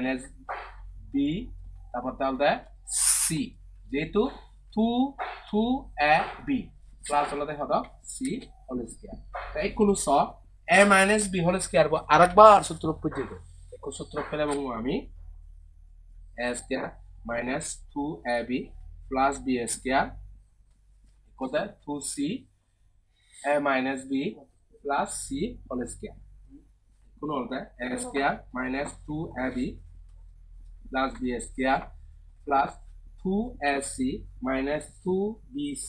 minus B তারপর তাহলে C যেহেতু two two A B plus হলো হলো সি হোল স্কয়ার তাই কোনো স A minus B whole square আরেকবার সূত্র পর্যন্ত একটু সূত্র ফেলে এবং আমি A square minus two A B plus B square কোথায় two C A minus B plus C whole square কোনো হলতে A square minus two A B plus B square plus 2ac minus 2bc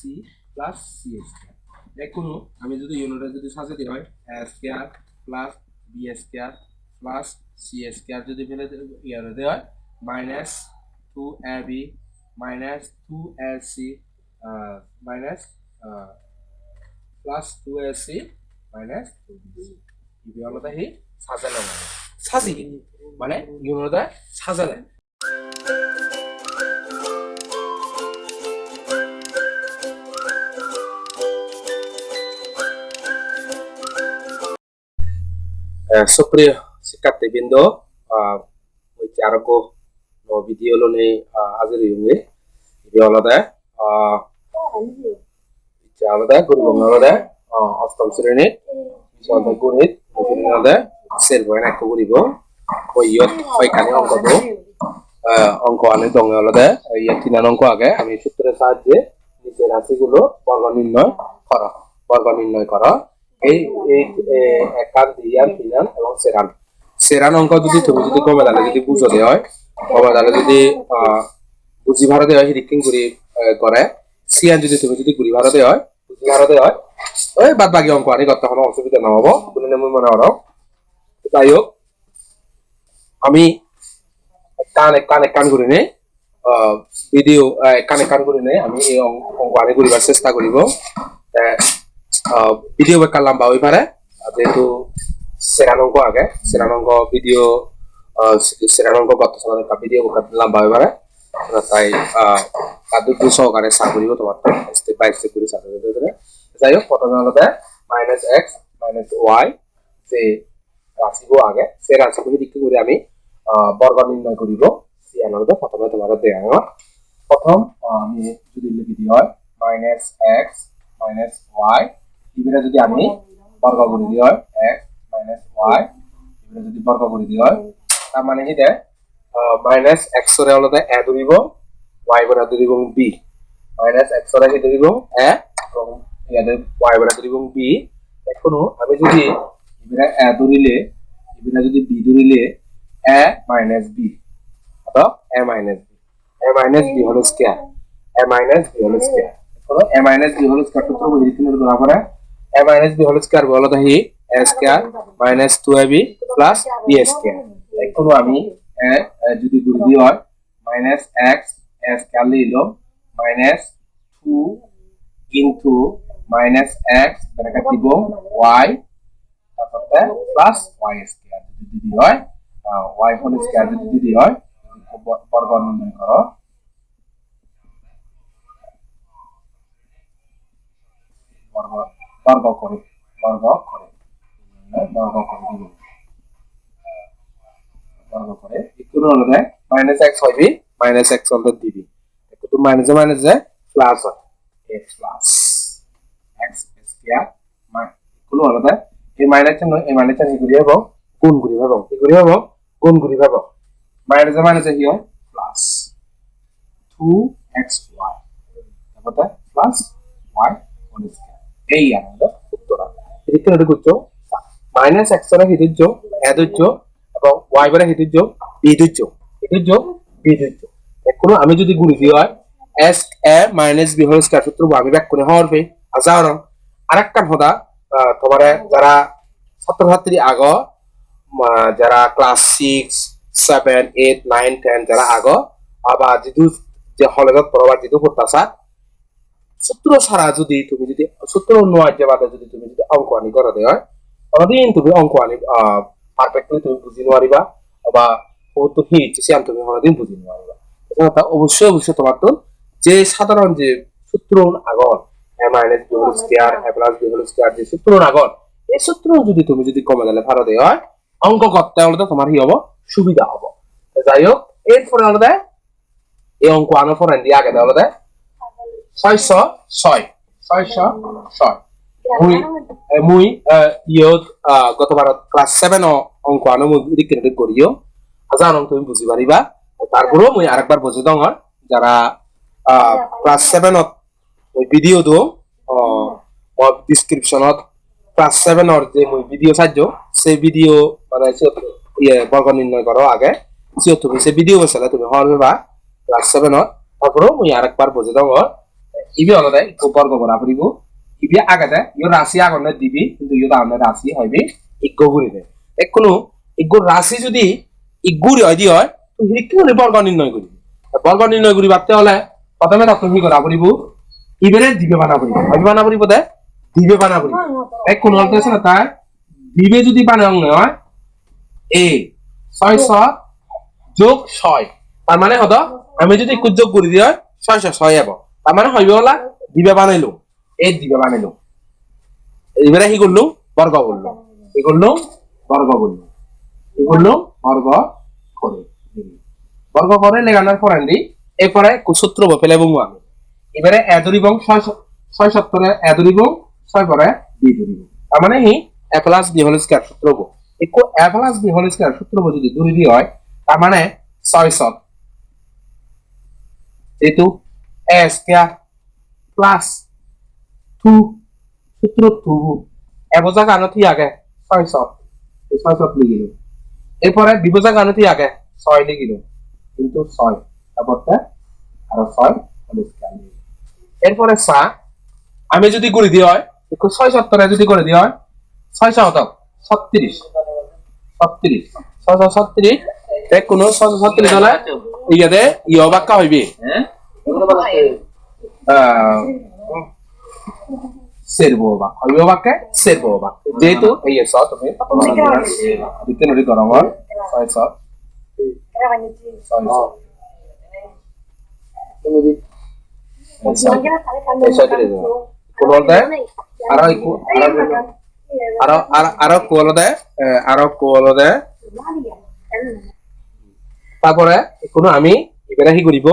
plus c square দেখুন আমি যদি ইউনিটে যদি সাজাতে হয় a square plus b square plus c square যদি ফেলে ইউনিটে হয় minus 2ab minus 2ac minus plus 2ac minus 2bc এই হলো হি সাজানো মানে সাজি মানে ইউনিটে সাজালে সুপ্রিয় শিক্ষার্থীবৃন্দ ওই চারকো ভিডিও লোনে হাজির হইবে ভিডিও আলাদা আলাদা গরিব আলাদা অষ্টম শ্রেণীর বিষয় গণিত আলাদা সেল বয় একটা গরিব ওই ইয়ত ওইখানে অঙ্ক দো অঙ্ক আনে দং আলাদা ইয়ে তিন অঙ্ক আগে আমি সূত্রের সাহায্যে নিচের রাশিগুলো বর্গ নির্ণয় করা এই একান দিয়ান তিনান এবং সেরান অঙ্ক যদি তুমি যদি কমে দালে যদি বুঝো দেওয়া হয় কমে দালে যদি বুঝি ভাড়া দেওয়া হয় হিরিকিং গুড়ি করে সিয়ান যদি তুমি যদি গুড়ি ভাড়া দেওয়া হয় বুঝি ভাড়া দেওয়া হয় ওই বাদ বাকি অঙ্ক আনি করতে কোনো অসুবিধা না হবো কোনো নেমে মনে হলো যাই হোক আমি কান করে নেই ভিডিও কান করে নেই আমি এই অঙ্ক আনি করিবার চেষ্টা করিব ভিডিও একটা লম্বা হয়ে পারে যেহেতু সেরানঙ্ক আগে সেরানঙ্ক ভিডিও সেরানঙ্ক গত সালের একটা ভিডিও লম্বা হয়ে পারে তাই কাদুর সহকারে চা করিব তোমার স্টেপ বাই স্টেপ করে চা করবে যাই হোক প্রথমে হলো মাইনাস এক্স মাইনাস ওয়াই যে রাশিগো আগে সেই রাশিগুলো দিক করে আমি বর্গ নির্ণয় করিব সেই আনন্দ প্রথমে তোমার দেওয়া প্রথম আমি যদি লিখে দিই হয় মাইনাস এক্স মাইনাস ওয়াই এবারে যদি আমি বর্গ করে দিই হয় এক্স মাইনাস ওয়াই এবারে যদি বর্গ করে দিই হয় তার মানে কি দেয় মাইনাস এক্স এর হলো এ ধরিব ওয়াই বরা ধরিব বি মাইনাস এক্স এর কি ধরিব এ এবং ইয়াদের ওয়াই বরা ধরিব বি এখনো আমি যদি এবারে এ ধরিলে এবারে যদি বি ধরিলে এ মাইনাস বি অথবা এ মাইনাস বি হলো স্কয়ার এ মাইনাস বি হলো স্কয়ার এখনো এ মাইনাস বি হলো স্কয়ার সূত্র বুঝি কিনে ধরা পড়ে a minus b whole square বলো তাহি a square minus 2ab plus b square এখন আমি যদি গুণ দিই হয় minus x a square লিলো minus 2 into minus x bracket দিব y তারপর plus y square যদি দিই হয় y whole square যদি দিই হয় বর্গ নির্ণয় করো বর্গ করে একটু হলো দেয় মাইনাস এক্স হইবি মাইনাস এক্স হলো দিবি একটু মাইনাসে মাইনাসে প্লাস হয় এক্স প্লাস এক্স স্কয়ার একটু হলো দেয় এই মাইনাসে নয় এই মাইনাসে ঘুরি হবে গুণ ঘুরি হবে কি ঘুরি হবে গুণ ঘুরি হবে মাইনাসে মাইনাসে কি হয় প্লাস 2xy তারপর প্লাস y হোল স্কয়ার এই আমাদের উত্তর এদিকে এটা করছো মাইনাস এক্স এর হিদিজ্য এ দিজ্য এবং y এর হিদিজ্য বি দিজ্য বি দিজ্য এখন আমি যদি গুণ দিই হয় s a minus b whole square সূত্র আমি ব্যাক করে হওয়ার পে আজার আরেকটা হদা তোমার যারা ছাত্রছাত্রী আগ যারা ক্লাস 6 7 8 9 10 যারা আগ আবার যেহেতু যে হলেজত পড়াবার যেহেতু পড়তাছা সূত্র ছাড়া যদি তুমি যদি সূত্র নয় যে বাদে যদি তুমি যদি অঙ্ক আনি করে দেয় কোনদিন তুমি অঙ্ক আনি পারফেক্টলি তুমি বুঝি নোৱাৰিবা বা কত হিট সিয়াম তুমি কোনদিন বুঝি নোৱাৰিবা এটা অবশ্যই তোমার তো যে সাধারণ যে সূত্র আগর a minus b whole square a plus b whole square যে সূত্র আগর এই সূত্র যদি তুমি যদি কমে গেলে ভালো দেয় অঙ্ক করতে হলে তো তোমার কি হবে সুবিধা হবে যাই হোক এরপরে হলো এই অঙ্ক আনো ফরেন দিয়ে আগে হলো 606 606 মুই মুই ইয়ত গতবার ক্লাস 7 অঙ্ক আনো মুই রিক্রেডিট করিও জানো তুমি বুঝি পারিবা তারপরেও মুই আরেকবার বুঝি দং যারা ক্লাস 7 ওই ভিডিও দো ডিসক্রিপশনত ক্লাস 7 যে মুই ভিডিও সাহায্য সেই ভিডিও মানে ইয়ে বর্গ নির্ণয় করো আগে তুমি সেই ভিডিও বসালে তুমি হরবা ক্লাস 7 তারপরেও মুই আরেকবার বুঝি দং ইবি হলো একটু বর্গ করা পড়িব ইবি আগাতে ইও রাশি আগনে দিবি কিন্তু ইও দামে রাশি হইবে ইগ্গো ঘুরিবে কোনো ইগ্গো রাশি যদি ইগুরি হয় দি হয় তো হিকি করে বর্গ নির্ণয় করিবি বর্গ নির্ণয় করি ভাবতে হলে প্রথমে তখন কি করা পড়িব ইবেরে দিবে বানা পড়িব হইবে বানা পড়িব দে দিবে বানা পড়িব কোন অর্থ আছে না তাই দিবে যদি বানা অঙ্গ হয় এ 600 যোগ 6 তার মানে হতো আমি যদি একটু যোগ করি দিই 606 যাব তার মানে হইবে হলা দিবে বানাইলো এই দিবে বানাইলো এবারে কি করলো বর্গ করলো কি করলো বর্গ করলো কি করলো বর্গ করে লেখানোর পর আন্দি এরপরে সূত্র ফেলে বঙ্গ আমি এবারে এদরিবং 670 এদরিবং 6 পরে বি ধরিব তার মানে হি a plus b whole square সূত্র হবো একো a plus b whole square সূত্র যদি দূরে দিয়ে হয় তার মানে 600 যেহেতু a স্কয়ার প্লাস 2 সূত্র 2 এবজা কানতি আগে 600 এই 600 লিখিলো এরপরে বিভাজক আনতি আগে 6 লিখিলো কিন্তু 6 তারপরতে আর 6 হোল স্কয়ার এরপরে সা আমি যদি করে দিই হয় 670 যদি করে দিই হয় 600 হতো 36 দেখ কোন 636 হলে ইয়াতে ইয় বাক্য হইবে হ্যাঁ সেরবো বাক্য হইবে বাক্যে সেরবো বাক্য যেহেতু এই এস তুমি দিতে নড়ি করো আমার 600 তুমি তারপরে কোনো আমি এবারে কি করিব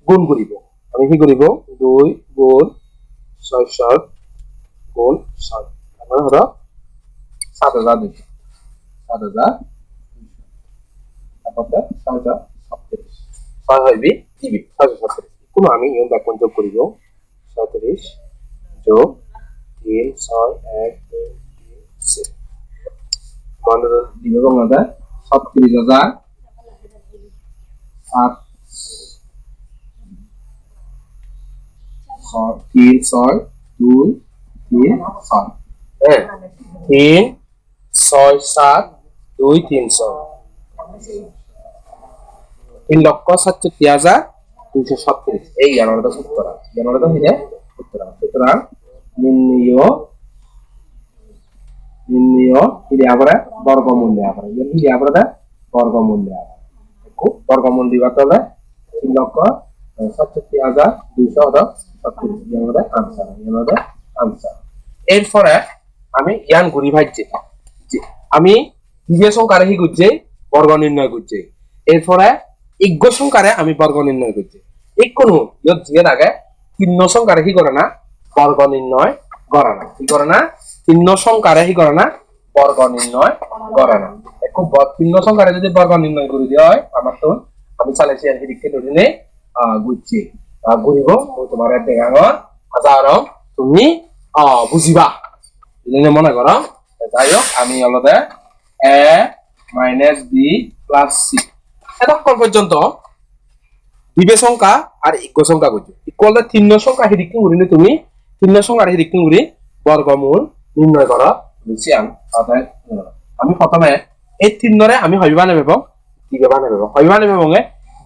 গুণ করিব আমি কি করিব 2 গুণ 600 গুণ 6 তারপরে হলো 7200 তারপরে 636 6 হইবে দিবি 636 কোনো আমি ইয়ম ব্যাকরণ যোগ করিব 37 যোগ 3 6 1 2 3 6 মানে দিবে বাংলাটা 37000 7 3 6 2 3 6 হ্যাঁ 3 6 7 2 3 6 3,67,237 এই জানাটা উত্তর জানাটা হিলে সুতরাং নির্ণয় হিলে আবার বর্গমূল্য আবার হিলে আবার বর্গমূল্য আবার বর্গমূল দিবা তবে 3,67,237 জানাটা আনসার এরপরে আমি ইয়ান ঘুরি ভাইছি আমি দ্বিতীয় সংখ্যারে কি করছি বর্গ নির্ণয় করছি এরপরে ইগ্গ সংখ্যারে আমি বর্গ নির্ণয় করছি এই কোনো ইয়ের আগে তিন্ন সংখ্যারে কি করে না বর্গ নির্ণয় করে না কি করে না তিন্ন সংখ্যারে কি করে না বর্গ নির্ণয় করে না খুব তিন্ন সংখ্যারে যদি বর্গ নির্ণয় করে দেওয়া হয় আমার তো আমি চালাইছি আর কি ধরে ঘুরছি ঘুরিব তোমার দেখানোর হাজার তুমি বুঝিবা মনে করো যাই হোক আমি আলাদা a minus b plus c এতক্ষণ পর্যন্ত দিবে সংখ্যা আর ইগ্গ সংখ্যা করছো ইকুয়াল তিন্ন সংখ্যা হিরিকিং উড়িনি তুমি তিন্ন সংখ্যার হিরিকিং উড়ি বর্গমূল নির্ণয় করো বুঝছিলাম আমি প্রথমে এই তিনরে আমি হইবা নেব এবং দিবে বানাবো হইবা নেব এবং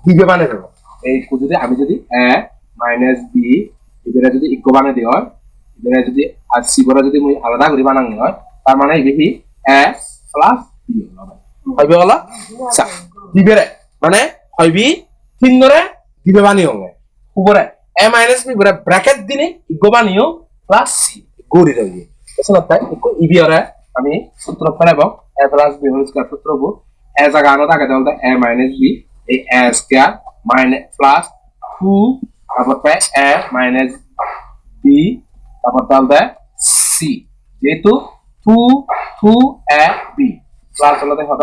দিবে বানাবো এই যদি আমি যদি a মাইনাস b এবারে যদি ইগ্গ বানাই দিই হয় এবারে যদি আর c বড় যদি মই আলাদা করে বানানো হয় তার মানে বেশি a প্লাস b হইবে হলো আচ্ছা দিবেরে মানে হইবি তিনরে দিবে বানিও উপরে a মাইনাস b বড় ব্র্যাকেট দিনে ইগ্গ বানিও প্লাস c গড়ি রইবে এছাড়া তাই ইকো ইবিরে আমি সূত্র ফেলাবো a plus b whole square সূত্র হবো এ জায়গা আনো থাকে তাহলে এ মাইনাস বি এই এ স্কয়ার মাইনাস প্লাস 2 তারপর এ মাইনাস বি তারপর তাহলে সি যেহেতু 2 এ বি প্লাস হলো দেখো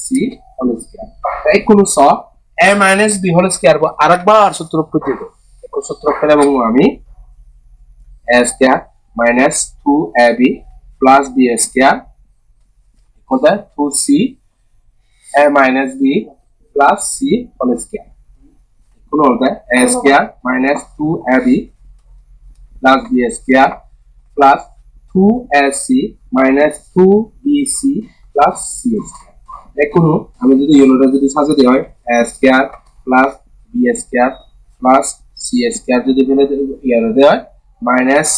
সি হোল স্কয়ার এই কোন স A minus B whole square আরেকবার সূত্র প্রয়োগ করব একই সূত্র ফেলে এবং আমি A square minus 2ab plus B square কত 2c a minus b plus c whole square কোন হলো a square minus 2ab plus b square plus 2ac minus 2bc plus c square দেখুন আমি যদি ইউনিটটা যদি সাজিয়ে দিই হয় a square plus b square plus c square যদি ফেলে ইয়ারে দেওয়া হয় minus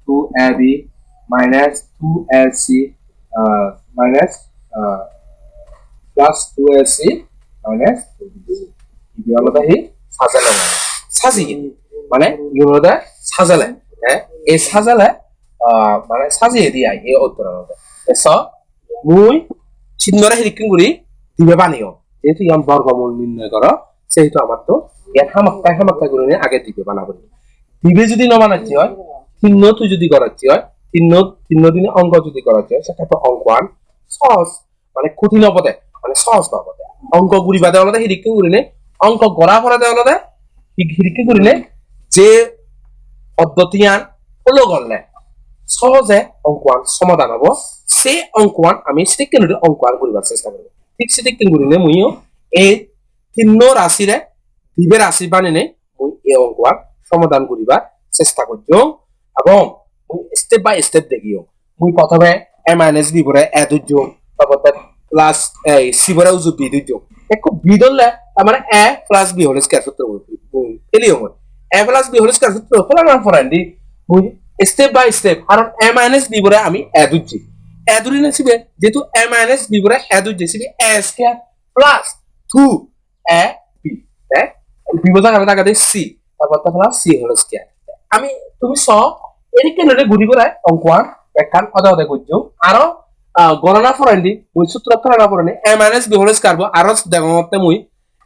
2ab minus 2ac minus plus 2ac minus 2bc ఇది হলদাহি সাজালে সাজি মানে ইউনোদা সাজালে এই সাজালে মানে সাজিয়ে দিয়া এই উত্তর হবে স মুই চিহ্নরে হিরিকিং গুরি দিবে বানিও যেহেতু ইয়াম বর্গমূল নির্ণয় করো সেহেতু আমার তো ইয়ার হামাক্কা গুরি আগে দিবে বানাবো দিবে যদি ন বানাচ্ছি হয় চিহ্ন তুই যদি করাচ্ছি হয় চিহ্ন দিনে অঙ্ক যদি করাচ্ছি হয় সেটা তো অঙ্কন সহজ মানে কঠিন পদে মানে সহজ পদে অঙ্ক গুড়ি বাদে আলাদা হিরিকিং গুরি নে অঙ্ক গড়া ফরা দেওয়া আলাদা হিরিকিং গুরি নে যে পদ্ধতিয়ান ফলো করলে সহজে অঙ্কন সমাধান হবো সেই অঙ্কন আমি সিটিকেন অঙ্কন করিবার চেষ্টা করব ঠিক সিটিকেন গুরি নে মুইও এই তিন্ন রাশিরে দিবে রাশি বানিয়ে মুই এই অঙ্কন সমাধান করিবার চেষ্টা করছো এবং মুই স্টেপ বাই স্টেপ দেখিও মুই প্রথমে এ মাইনাস বি বরে এ দুজ তারপর প্লাস এই সি বরে উজু বি দুজ একটু বি ধরলে তার মানে এ প্লাস বি হোল স্কয়ার সূত্র এলিও মই এ প্লাস বি হোল স্কয়ার সূত্র ফলানোর পরান্দি মুই স্টেপ বাই স্টেপ কারণ এ মাইনাস বি বরে আমি এ দুজ এ দুরি নাছিবে যেহেতু এ মাইনাস বি বরে এ দুজ CB A square plus 2 A B B বোঝা যাবে টাকা দিয়ে সি তারপর তো প্লাস সি হোল স্কয়ার আমি তুমি স এদিকে নলে গুড়ি করায় অঙ্কন একখান অদা করছো আরো গণনা ফরান্দি মুই সূত্র ফরানা পড়নে A minus B whole square আরো দেখো মতে মুই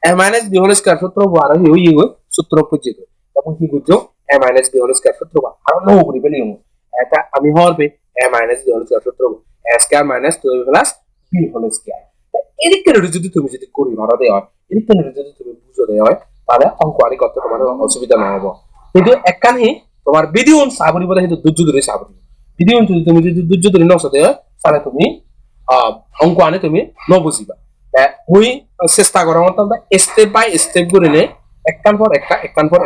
A minus B whole square সূত্র আর হই সূত্র খুঁজে তখন কি করছো A minus B whole square সূত্র আর নো করি পেলি এটা আমি হরবে A minus B whole square সূত্র A square minus 2 plus B whole square এদিকে যদি তুমি যদি করি ভরা দেওয়া হয় এদিকে যদি তুমি বুঝো দেওয়া হয় তাহলে অঙ্ক আনি করতে তোমার অসুবিধা না হবো কিন্তু একখানি তোমার ভিডিও সাবরি বলে কিন্তু দুর্য ধরে সাবরি ভিডিও যদি তুমি যদি দুর্য ধরে নসতে তাহলে তুমি অঙ্ক আনে তুমি ন বুঝিবা মুই চেষ্টা করার মতো স্টেপ বাই স্টেপ করে নে একখান পর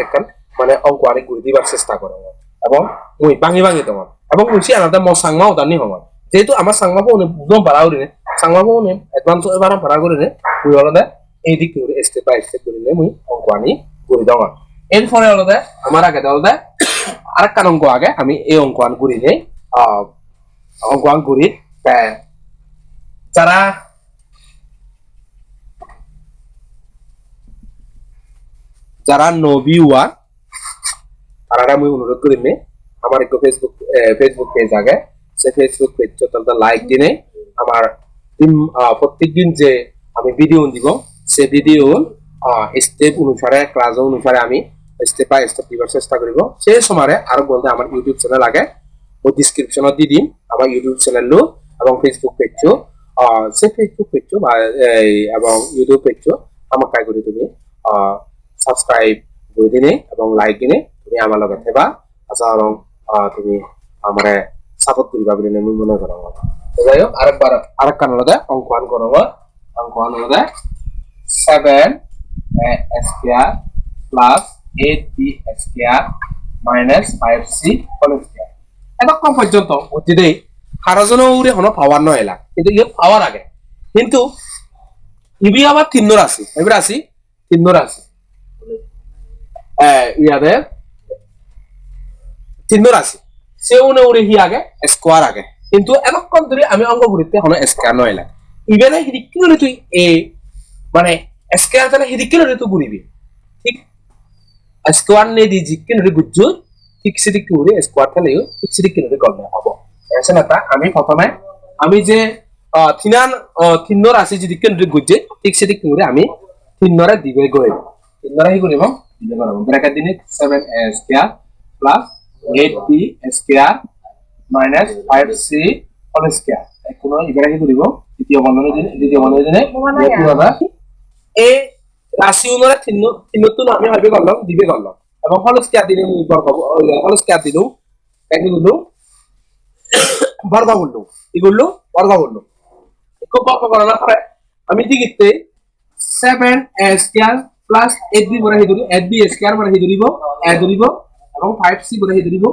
একখান মানে অঙ্ক আনে ঘুরে দিবার চেষ্টা করো এবং মুই ভাঙি তোমার এবং মুই আলাদা মো সাংমাও দানি হওয়ার যেহেতু আমার সাংমাবো বুঝম পারা করে নে সাংমাবো নে অ্যাডভান্স এবার পারা করে নে মুই আলাদা এই দিক করে স্টেপ বাই স্টেপ করে নে মুই অঙ্ক আনি ঘুরে দেওয়া এরপরে আলাদা আমার আগে আলাদা আরেকটা অঙ্ক আগে আমি এই অঙ্কন করি নেই অঙ্কন করি যারা যারা নবী ওয়া তারা আমি অনুরোধ করি নে আমার একটু ফেসবুক পেজ আগে সে ফেসবুক পেজ চলতে লাইক দিনে আমার প্রত্যেকদিন যে আমি ভিডিও দিব সে ভিডিও স্টেপ অনুসারে ক্লাস অনুসারে আমি স্টেপ বাই স্টেপ দিবার চেষ্টা করব সেই সময় আর বলতে আমার ইউটিউব চ্যানেল আগে ও ডিসক্রিপশনত দি দিম আমার ইউটিউব চ্যানেল এবং ফেসবুক পেজ সে ফেসবুক পেজ এবং ইউটিউব পেজ আমার কাই করে তুমি সাবস্ক্রাইব করে দিনে এবং লাইক দিনে তুমি আমার লগে থেবা আচ্ছা এবং তুমি আমারে সাপোর্ট করিবা বলে আমি মনে করো যাই হোক আরেকবার লগে অঙ্কন করব অঙ্কন লগে 7 square plus 8b square minus 5c whole square এতক্ষণ পর্যন্ত বুঝি দেই হারাজন উড়ে হনো পাওয়ার নয়লা কিন্তু ইয়ে পাওয়ার আগে কিন্তু ইবি আবার তিন্ন রাশি এবার রাশি তিন্ন রাশি ইয়াদে তিন্ন রাশি সে উনে উড়ে হি আগে স্কোয়ার আগে কিন্তু এতক্ষণ ধরে আমি অঙ্ক ঘুরিতে হনো স্কয়ার নয়লা ইবেনে হিদিকি হলে তুই এ মানে স্কয়ার তাহলে হিদিকি হলে তুই ঘুরিবি ঠিক স্কোয়ার নে দি জিকে নরে গুজ্জু ঠিক সিদিকে উড়ে স্কোয়ার তাহলে ঠিক সিদিকে নরে করলে হবো এসে না আমি প্রথমে আমি যে তিনৰ আছে যদি কেন্দ্ৰিক গুজে ঠিক সেটি করে আমি তিনরে দিবে গই তিনরে কি করিব দিবে করব ব্র্যাকেট দিনে 7a square plus 8b square minus 5c whole square কোন ইবারে কি করিব দ্বিতীয় বন্ধনী দিনে পুরোটা এ রাশি অনুরে তিনটো আমি ভাবে করলাম দিবে করলাম এবং হোল স্কয়ার দিনে বর্গ হোল স্কয়ার দিলু একই গুলো বর্গ করলো এগুলো বর্গ করলো খুব বর্গ করার পরে আমি দিকে 7a স্কয়ার প্লাস 8b বড় হয়ে ধরি 8b স্কয়ার বড় হয়ে ধরিব a ধরিব এবং 5c বড় হয়ে ধরিব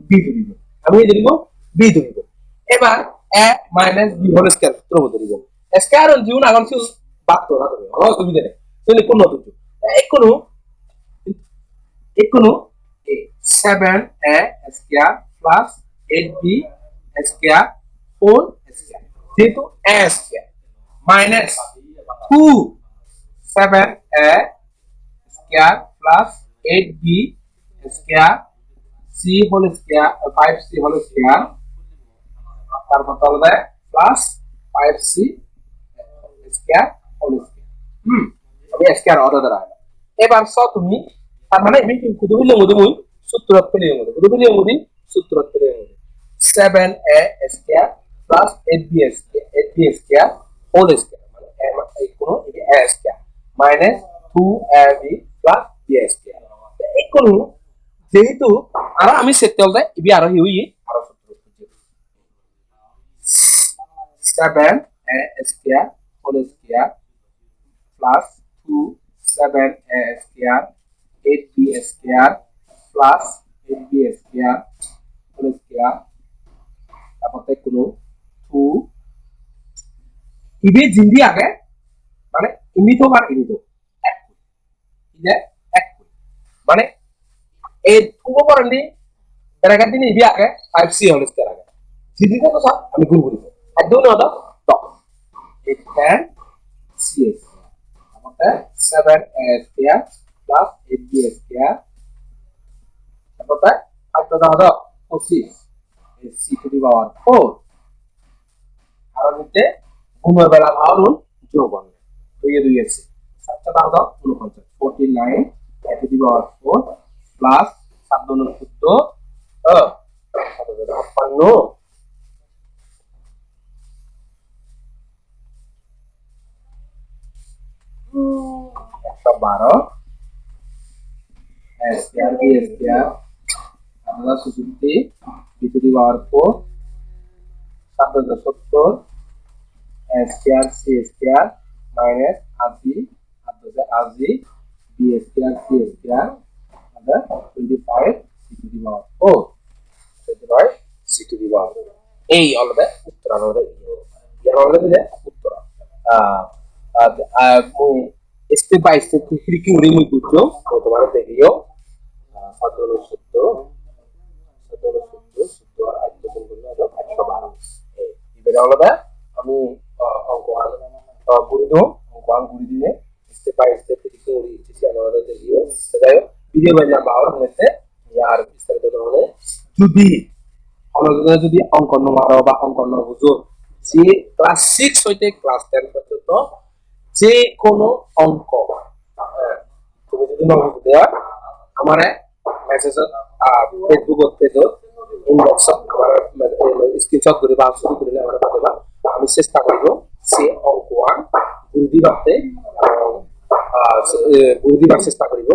b ধরিব আমি ধরিব b ধরিব এবার a minus b whole square সূত্র ধরিব স্কয়ার অন জিউন আগন ছিল বাক্য না ধরিব অসুবিধা নেই তাহলে কোন ধরিব একুনো 7a square plus 8b square whole square যেহেতু a square minus 2 7a square plus 8b square c whole square 5c whole square তারপর তাহলে plus 5c square whole square আমি স্কয়ার অর্ডার দ্বারা এবার সব তুমি তার মানে আমি কুদু বিলে মুই সূত্রত পেলে মুদি সূত্রত পেলে মুদি 7a square plus 8b square whole square মানে কোন a square minus 2ab plus b square কোন যেহেতু আর আমি সেট করলে ইবি আর হই আর সূত্র 7a square whole square plus 2 7a square 8b square plus 8b square whole square তারপর কোনো 2 ইবে জিন্দি আগে মানে ইনিতো আর ইনিতো এক ইলে এক মানে এই পূর্ব পরন্ডি ব্র্যাকেট দিনে ইবে আগে 5c হোল স্কয়ার আগে জিন্দি তো সব আমি গুণ করিব একদম না দাও তো it can cs আমাদের 7a square plus 8b square তারপর আটটা দাও 25 c টু দি পাওয়ার 4 আর নিতে গুণের বেলা ভাবুন যোগ হবে 2 এ 2 আছে 7টা দাও 49 49 a to the power 4 plus 7 গুণ 14 56 112 স্কয়ার b স্কয়ার আমরা সুসুতি b to the power 4 770 square c square minus 80 80 b square c square আমরা 25 c to the power 4 25 c to the power এই হলো উত্তর হলো এর হলো উত্তর মই স্টেপ বাই স্টেপ ক্লিকিং রে মই বুঝছো তো তোমাদের দেখিও 17 আর 8 গুণ করলে হলো 112 এই হলো আমি অঙ্ক গুণি দাও অঙ্ক গুণি দিলে স্টেপ বাই স্টেপ ক্লিকিং রে ইচ্ছে আমাদের দেখিও সেটাই ভিডিও বানার পাওয়ার হতে আর বিস্তারিত ধরনে যদি অঙ্ক নম্বর বা অঙ্ক নম্বর বুঝো যে ক্লাস 6 হইতে ক্লাস 10 পর্যন্ত যে কোনো অঙ্ক তুমি যদি না বুঝতে আমার মেসেজ ফেসবুক পেজ ইনবক্স আমার স্ক্রিনশট করে বা ছবি করে আমার পাঠাবা আমি চেষ্টা করব সে অঙ্ক গুরুদি বাতে চেষ্টা করব